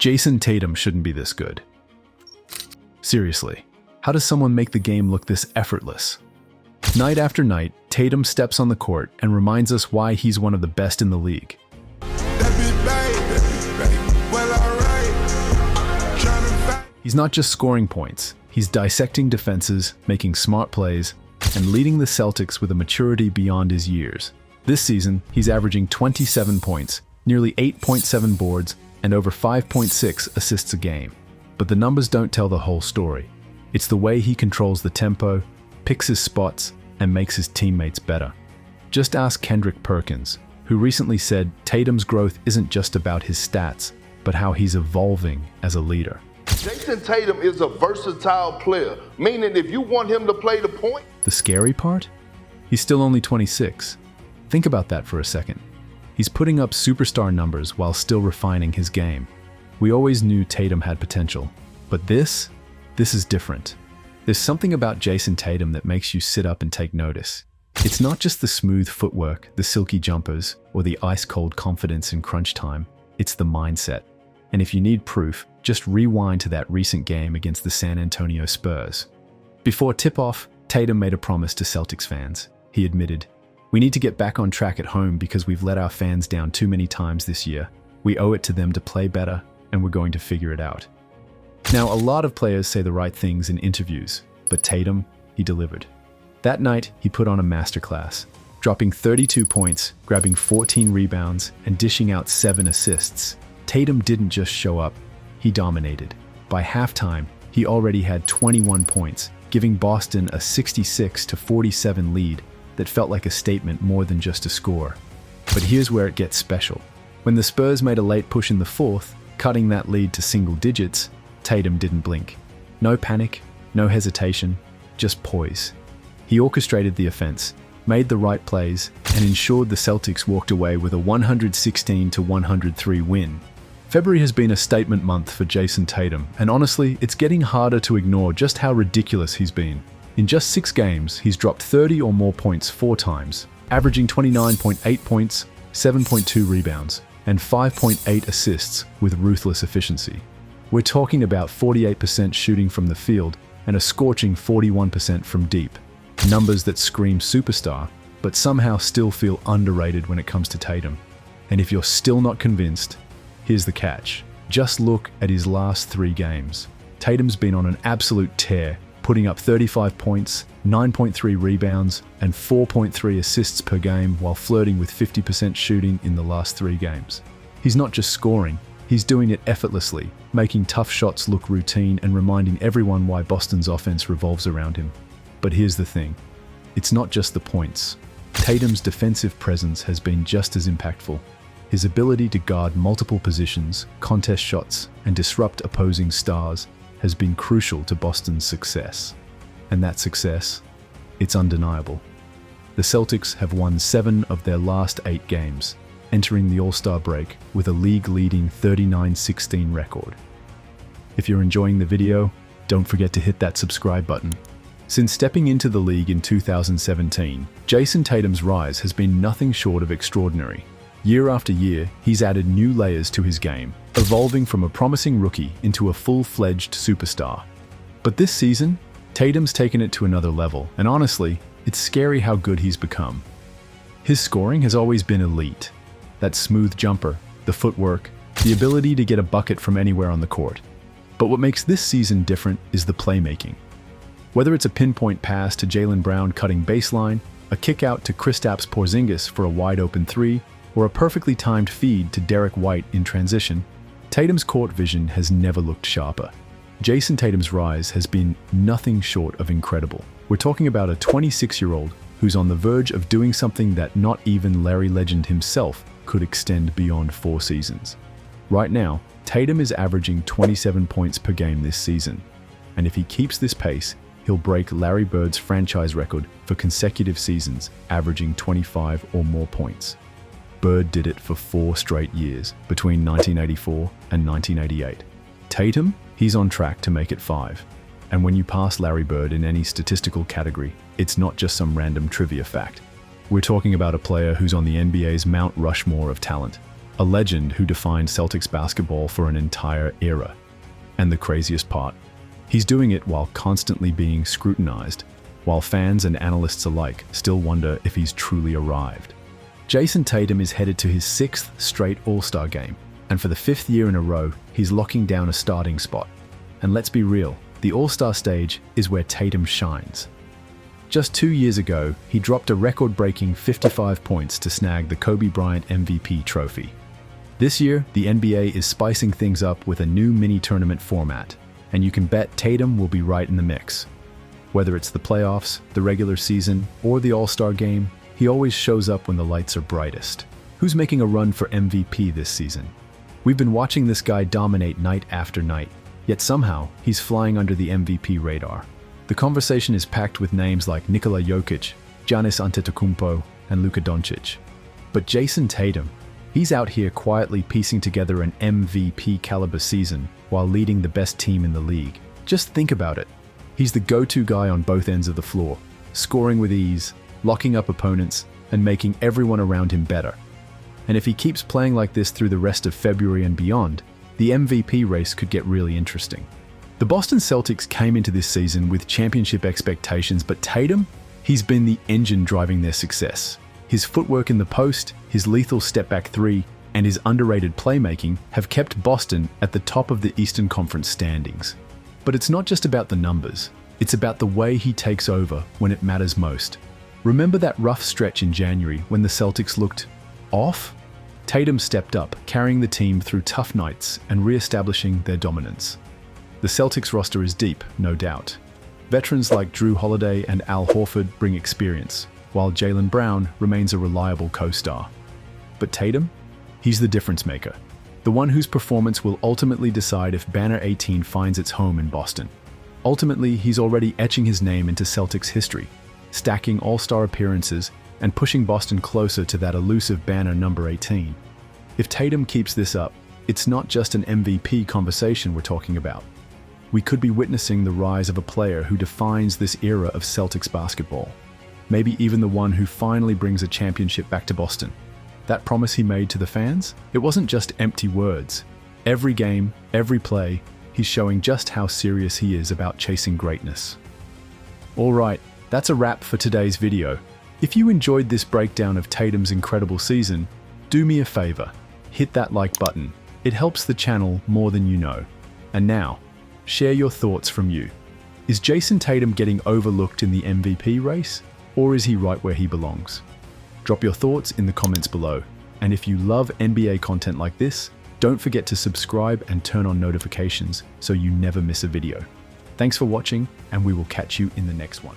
Jayson Tatum shouldn't be this good. Seriously, how does someone make the game look this effortless? Night after night, Tatum steps on the court and reminds us why he's one of the best in the league. He's not just scoring points, he's dissecting defenses, making smart plays, and leading the Celtics with a maturity beyond his years. This season, he's averaging 27 points, nearly 8.7 boards, and over 5.6 assists a game. But the numbers don't tell the whole story. It's the way he controls the tempo, picks his spots, and makes his teammates better. Just ask Kendrick Perkins, who recently said Tatum's growth isn't just about his stats, but how he's evolving as a leader. Jayson Tatum is a versatile player, meaning if you want him to play the point. The scary part? He's still only 26. Think about that for a second. He's putting up superstar numbers while still refining his game. We always knew Tatum had potential, but this is different. There's something about Jayson Tatum that makes you sit up and take notice. It's not just the smooth footwork, the silky jumpers, or the ice-cold confidence in crunch time. It's the mindset. And if you need proof, just rewind to that recent game against the San Antonio Spurs. Before tip-off, Tatum made a promise to Celtics fans. He admitted, "We need to get back on track at home because we've let our fans down too many times this year. We owe it to them to play better, and we're going to figure it out." Now, a lot of players say the right things in interviews, but Tatum, he delivered. That night, he put on a masterclass, dropping 32 points, grabbing 14 rebounds, and dishing out 7 assists. Tatum didn't just show up, he dominated. By halftime, he already had 21 points, giving Boston a 66-47 lead that felt like a statement more than just a score. But here's where it gets special. When the Spurs made a late push in the fourth, cutting that lead to single digits, Tatum didn't blink. No panic, no hesitation, just poise. He orchestrated the offense, made the right plays, and ensured the Celtics walked away with a 116-103 win. February has been a statement month for Jayson Tatum, and honestly, it's getting harder to ignore just how ridiculous he's been. In just 6 games, he's dropped 30 or more points 4 times, averaging 29.8 points, 7.2 rebounds, and 5.8 assists with ruthless efficiency. We're talking about 48% shooting from the field and a scorching 41% from deep. Numbers that scream superstar, but somehow still feel underrated when it comes to Tatum. And if you're still not convinced, here's the catch. Just look at his last 3 games. Tatum's been on an absolute tear, putting up 35 points, 9.3 rebounds, and 4.3 assists per game while flirting with 50% shooting in the last 3 games. He's not just scoring, he's doing it effortlessly, making tough shots look routine and reminding everyone why Boston's offense revolves around him. But here's the thing, it's not just the points. Tatum's defensive presence has been just as impactful. His ability to guard multiple positions, contest shots, and disrupt opposing stars has been crucial to Boston's success. And that success, it's undeniable. The Celtics have won 7 of their last 8 games, entering the All-Star break with a league-leading 39-16 record. If you're enjoying the video, don't forget to hit that subscribe button. Since stepping into the league in 2017, Jayson Tatum's rise has been nothing short of extraordinary. Year after year, he's added new layers to his game, evolving from a promising rookie into a full-fledged superstar. But this season, Tatum's taken it to another level, and honestly, it's scary how good he's become. His scoring has always been elite. That smooth jumper, the footwork, the ability to get a bucket from anywhere on the court. But what makes this season different is the playmaking. Whether it's a pinpoint pass to Jaylen Brown cutting baseline, a kick out to Kristaps Porzingis for a wide-open 3, or a perfectly timed feed to Derek White in transition, Tatum's court vision has never looked sharper. Jayson Tatum's rise has been nothing short of incredible. We're talking about a 26-year-old who's on the verge of doing something that not even Larry Legend himself could extend beyond 4 seasons. Right now, Tatum is averaging 27 points per game this season, and if he keeps this pace, he'll break Larry Bird's franchise record for consecutive seasons, averaging 25 or more points. Bird did it for 4 straight years, between 1984 and 1988. Tatum, he's on track to make it 5. And when you pass Larry Bird in any statistical category, it's not just some random trivia fact. We're talking about a player who's on the NBA's Mount Rushmore of talent. a legend who defined Celtics basketball for an entire era. And the craziest part, he's doing it while constantly being scrutinized, while fans and analysts alike still wonder if he's truly arrived. Jayson Tatum is headed to his 6th straight All-Star game, and for the 5th year in a row, he's locking down a starting spot. And let's be real, the All-Star stage is where Tatum shines. Just 2 years ago, he dropped a record-breaking 55 points to snag the Kobe Bryant MVP trophy. This year, the NBA is spicing things up with a new mini-tournament format, and you can bet Tatum will be right in the mix. Whether it's the playoffs, the regular season, or the All-Star game, he always shows up when the lights are brightest. Who's making a run for MVP this season? We've been watching this guy dominate night after night, yet somehow he's flying under the MVP radar. The conversation is packed with names like Nikola Jokic, Giannis Antetokounmpo, and Luka Doncic. But Jayson Tatum, he's out here quietly piecing together an MVP caliber season while leading the best team in the league. Just think about it. He's the go-to guy on both ends of the floor, scoring with ease, locking up opponents, and making everyone around him better. And if he keeps playing like this through the rest of February and beyond, the MVP race could get really interesting. The Boston Celtics came into this season with championship expectations, but Tatum, he's been the engine driving their success. His footwork in the post, his lethal step-back three, and his underrated playmaking have kept Boston at the top of the Eastern Conference standings. But it's not just about the numbers, it's about the way he takes over when it matters most. Remember that rough stretch in January when the Celtics looked off? Tatum stepped up, carrying the team through tough nights and re-establishing their dominance. The Celtics roster is deep, no doubt. Veterans like Drew Holiday and Al Horford bring experience, while Jaylen Brown remains a reliable co-star. But Tatum? He's the difference maker, the one whose performance will ultimately decide if Banner 18 finds its home in Boston. Ultimately, he's already etching his name into Celtics history, stacking all-star appearances and pushing Boston closer to that elusive banner number 18. If Tatum keeps this up, it's not just an MVP conversation we're talking about. We could be witnessing the rise of a player who defines this era of Celtics basketball. Maybe even the one who finally brings a championship back to Boston. That promise he made to the fans? It wasn't just empty words. Every game, every play, he's showing just how serious he is about chasing greatness. Alright, that's a wrap for today's video. If you enjoyed this breakdown of Tatum's incredible season, do me a favor, hit that like button. It helps the channel more than you know. And now, share your thoughts from you. Is Jayson Tatum getting overlooked in the MVP race? Or is he right where he belongs? Drop your thoughts in the comments below. And if you love NBA content like this, don't forget to subscribe and turn on notifications so you never miss a video. Thanks for watching, and we will catch you in the next one.